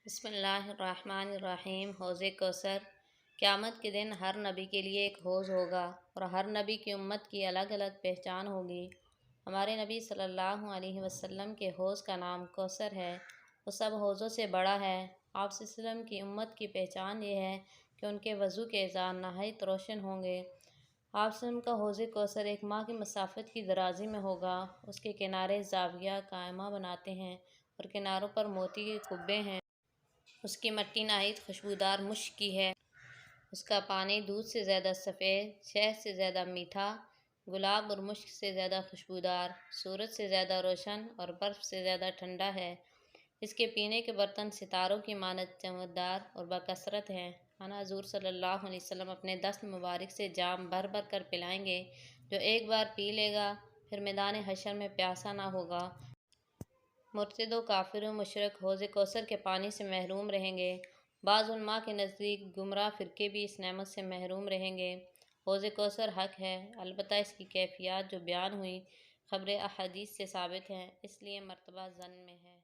بسم اللہ الرحمن الرحیم۔ حوض کوثر قیامت کے دن ہر نبی کے لیے ایک حوض ہوگا اور ہر نبی کی امت کی الگ الگ پہچان ہوگی۔ ہمارے نبی صلی اللہ علیہ وسلم کے حوض کا نام کوثر ہے۔ وہ سب حوضوں سے بڑا ہے۔ آپ صلی اللہ علیہ وسلم کی امت کی پہچان یہ ہے کہ ان کے وضو کے اعضاء نہایت روشن ہوں گے۔ آپ صلی اللہ علیہ وسلم کا حوض کوثر ایک ماہ کی مسافت کی درازی میں ہوگا۔ اس کے کنارے زاویہ قائمہ بناتے ہیں اور کناروں پر موتی کے کبے ہیں۔ اس کی مٹی نہایت خوشبودار مشک کی ہے۔ اس کا پانی دودھ سے زیادہ سفید، شہد سے زیادہ میٹھا، گلاب اور مشک سے زیادہ خوشبودار، سورج سے زیادہ روشن اور برف سے زیادہ ٹھنڈا ہے۔ اس کے پینے کے برتن ستاروں کی مانند چمکدار اور بکثرت ہیں۔ آن حضور صلی اللہ علیہ وسلم اپنے دست مبارک سے جام بھر بھر کر پلائیں گے۔ جو ایک بار پی لے گا پھر میدان حشر میں پیاسا نہ ہوگا۔ مرتد و کافر و مشرک حوض کوثر کے پانی سے محروم رہیں گے۔ بعض علماء کے نزدیک گمراہ فرقے بھی اس نعمت سے محروم رہیں گے۔ حوض کوثر حق ہے، البتہ اس کی کیفیات جو بیان ہوئی خبر احادیث سے ثابت ہیں، اس لیے مرتبہ ظن میں ہے۔